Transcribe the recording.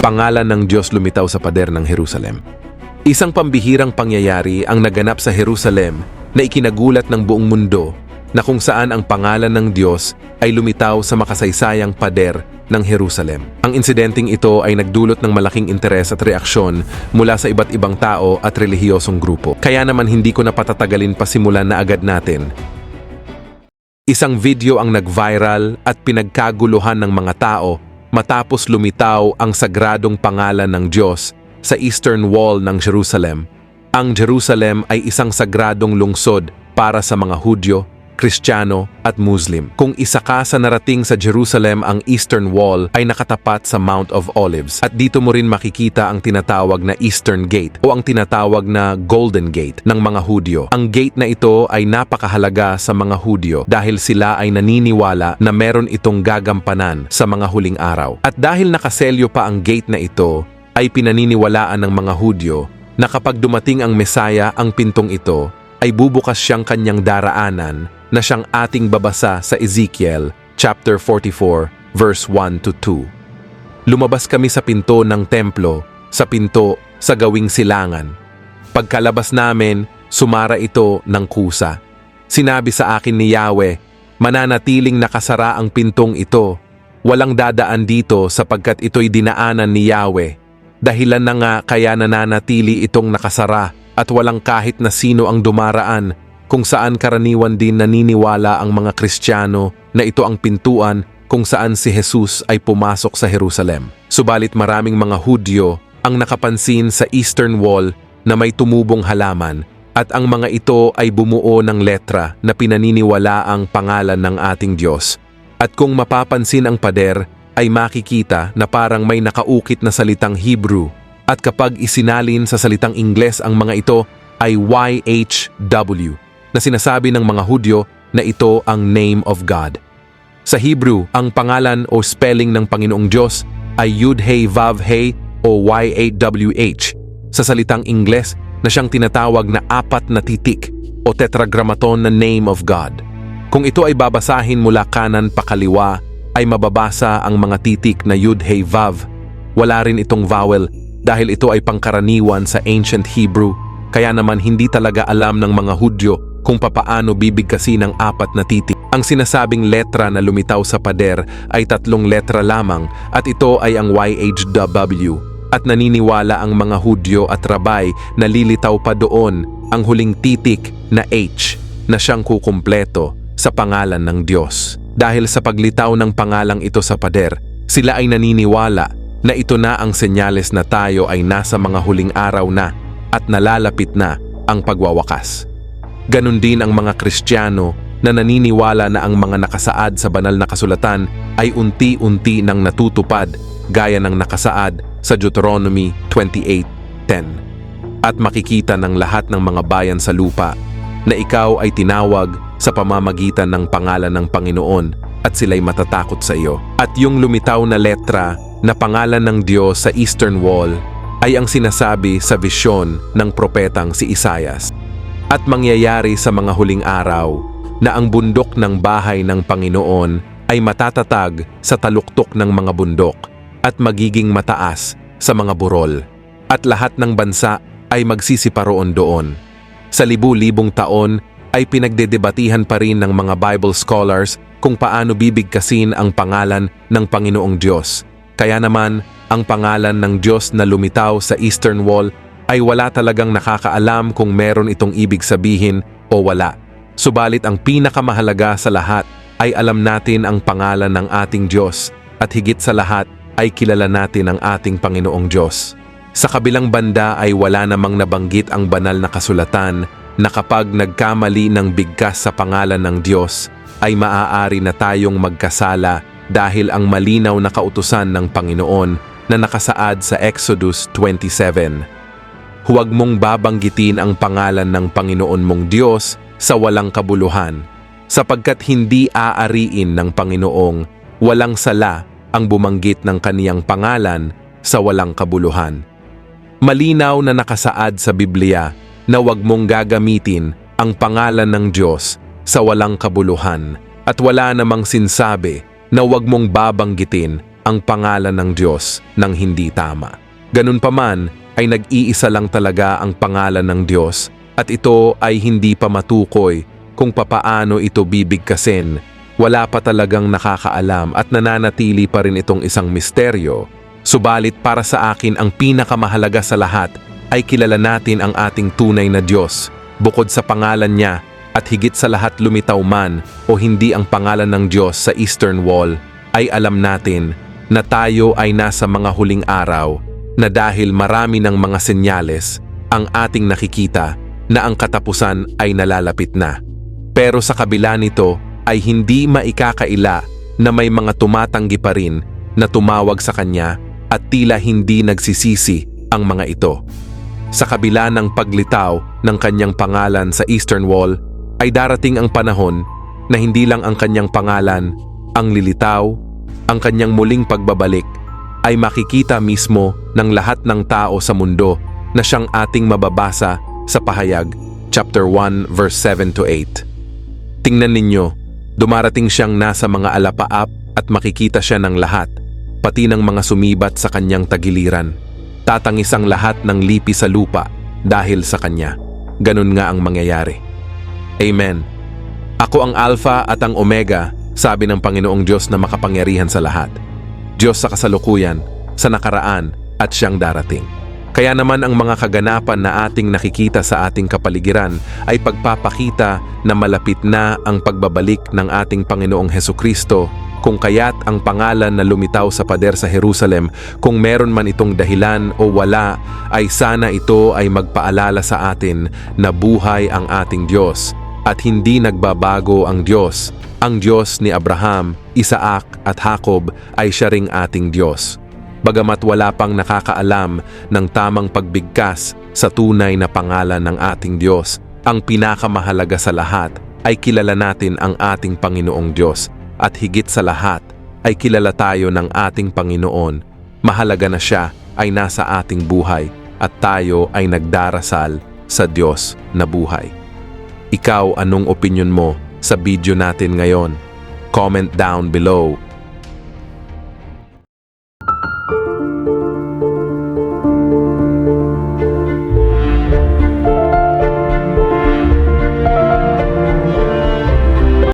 Pangalan ng Diyos lumitaw sa pader ng Jerusalem. Isang pambihirang pangyayari ang naganap sa Jerusalem na ikinagulat ng buong mundo na kung saan ang pangalan ng Diyos ay lumitaw sa makasaysayang pader ng Jerusalem. Ang insidenteng ito ay nagdulot ng malaking interes at reaksyon mula sa iba't ibang tao at relihiyosong grupo. Kaya naman hindi ko na patatagalin pa, simulan na agad natin. Isang video ang nag-viral at pinagkaguluhan ng mga tao matapos lumitaw ang sagradong pangalan ng Diyos sa Eastern Wall ng Jerusalem. Ang Jerusalem ay isang sagradong lungsod para sa mga Hudyo, Kristiyano at Muslim. Kung isa ka sa narating sa Jerusalem, ang Eastern Wall ay nakatapat sa Mount of Olives. At dito mo rin makikita ang tinatawag na Eastern Gate o ang tinatawag na Golden Gate ng mga Hudyo. Ang gate na ito ay napakahalaga sa mga Hudyo dahil sila ay naniniwala na meron itong gagampanan sa mga huling araw. At dahil nakaselyo pa ang gate na ito, ay pinaniniwalaan ng mga Hudyo na kapag dumating ang Mesaya, ang pintong ito ay bubukas siyang kanyang daraanan na siyang ating babasa sa Ezekiel chapter 44 verse 1 to 2. Lumabas kami sa pinto ng templo, sa pinto sa gawing silangan. Pagkalabas namin, sumara ito ng kusa. Sinabi sa akin ni Yahweh, mananatiling nakasara ang pintong ito. Walang dadaan dito sapagkat ito'y dinaanan ni Yahweh. Dahilan na nga kaya nananatili itong nakasara at walang kahit na sino ang dumaraan, kung saan karaniwan din naniniwala ang mga Kristiyano na ito ang pintuan kung saan si Jesus ay pumasok sa Jerusalem. Subalit maraming mga Hudyo ang nakapansin sa Eastern Wall na may tumubong halaman at ang mga ito ay bumuo ng letra na pinaniniwala ang pangalan ng ating Diyos. At kung mapapansin ang pader, ay makikita na parang may nakaukit na salitang Hebrew. At kapag isinalin sa salitang Ingles, ang mga ito ay YHW, na sinasabi ng mga Hudyo na ito ang name of God. Sa Hebrew, ang pangalan o spelling ng Panginoong Diyos ay Yud-He-Vav-He o YHWH. Sa salitang Ingles na siyang tinatawag na 4 na titik o tetragrammaton na name of God. Kung ito ay babasahin mula kanan pa kaliwa, ay mababasa ang mga titik na Yud-He-Vav. Wala rin itong vowel dahil ito ay pangkaraniwan sa ancient Hebrew, kaya naman hindi talaga alam ng mga Hudyo kung papaano bibigkasin ang 4 na titik. Ang sinasabing letra na lumitaw sa pader ay 3 letra lamang at ito ay ang YHWH. At naniniwala ang mga Hudyo at rabay na lilitaw pa doon ang huling titik na H na siyang kukumpleto sa pangalan ng Diyos. Dahil sa paglitaw ng pangalang ito sa pader, sila ay naniniwala na ito na ang senyales na tayo ay nasa mga huling araw na at nalalapit na ang pagwawakas. Ganon din ang mga Kristiyano na naniniwala na ang mga nakasaad sa banal na kasulatan ay unti-unti nang natutupad gaya ng nakasaad sa Deuteronomy 28:10. At makikita ng lahat ng mga bayan sa lupa na ikaw ay tinawag sa pamamagitan ng pangalan ng Panginoon at sila'y matatakot sa iyo. At yung lumitaw na letra na pangalan ng Diyos sa Eastern Wall ay ang sinasabi sa visyon ng propetang si Isaias. At mangyayari sa mga huling araw na ang bundok ng bahay ng Panginoon ay matatatag sa taluktok ng mga bundok at magiging mataas sa mga burol. At lahat ng bansa ay magsisiparoon doon. Sa libu-libong taon ay pinagdedebatihan pa rin ng mga Bible scholars kung paano bibigkasin ang pangalan ng Panginoong Diyos. Kaya naman, ang pangalan ng Diyos na lumitaw sa Eastern Wall ay wala talagang nakakaalam kung meron itong ibig sabihin o wala. Subalit ang pinakamahalaga sa lahat ay alam natin ang pangalan ng ating Diyos at higit sa lahat ay kilala natin ang ating Panginoong Diyos. Sa kabilang banda ay wala namang nabanggit ang banal na kasulatan na kapag nagkamali ng bigkas sa pangalan ng Diyos ay maaari na tayong magkasala dahil ang malinaw na kautusan ng Panginoon na nakasaad sa Exodus 27. Huwag mong babanggitin ang pangalan ng Panginoon mong Diyos sa walang kabuluhan, sapagkat hindi aariin ng Panginoong walang sala ang bumanggit ng kaniyang pangalan sa walang kabuluhan. Malinaw na nakasaad sa Biblia na huwag mong gagamitin ang pangalan ng Diyos sa walang kabuluhan at wala namang sinsabi na huwag mong babanggitin ang pangalan ng Diyos ng hindi tama. Ganun pa man ay nag-iisa lang talaga ang pangalan ng Diyos at ito ay hindi pa matukoy kung papaano ito bibigkasin. Wala pa talagang nakakaalam at nananatili pa rin itong isang misteryo. Subalit para sa akin ang pinakamahalaga sa lahat ay kilala natin ang ating tunay na Diyos. Bukod sa pangalan niya at higit sa lahat lumitaw man o hindi ang pangalan ng Diyos sa Eastern Wall, ay alam natin na tayo ay nasa mga huling araw na dahil marami ng mga senyales ang ating nakikita na ang katapusan ay nalalapit na. Pero sa kabila nito ay hindi maikakaila na may mga tumatanggi pa rin na tumawag sa Kanya at tila hindi nagsisisi ang mga ito. Sa kabila ng paglitaw ng Kanyang pangalan sa Eastern Wall, ay darating ang panahon na hindi lang ang Kanyang pangalan ang lilitaw, ang Kanyang muling pagbabalik ay makikita mismo ng lahat ng tao sa mundo na Siyang ating mababasa sa Pahayag, chapter 1, verse 7 to 8. Tingnan ninyo, dumarating Siyang nasa mga alapaap at makikita Siya ng lahat, pati ng mga sumibat sa Kanyang tagiliran. Tatangis ang lahat ng lipi sa lupa dahil sa Kanya. Ganun nga ang mangyayari. Amen. Ako ang Alpha at ang Omega, sabi ng Panginoong Diyos na makapangyarihan sa lahat. Diyos sa kasalukuyan, sa nakaraan at Siyang darating. Kaya naman ang mga kaganapan na ating nakikita sa ating kapaligiran ay pagpapakita na malapit na ang pagbabalik ng ating Panginoong Hesukristo, kung kaya't ang pangalan na lumitaw sa pader sa Jerusalem, kung meron man itong dahilan o wala, ay sana ito ay magpaalala sa atin na buhay ang ating Diyos at hindi nagbabago ang Diyos. Ang Diyos ni Abraham, Isaac at Jacob ay Siya ring ating Diyos. Bagamat wala pang nakakaalam ng tamang pagbigkas sa tunay na pangalan ng ating Diyos, ang pinakamahalaga sa lahat ay kilala natin ang ating Panginoong Diyos at higit sa lahat ay kilala tayo ng ating Panginoon. Mahalaga na Siya ay nasa ating buhay at tayo ay nagdarasal sa Diyos na buhay. Ikaw, anong opinyon mo sa video natin ngayon? Comment down below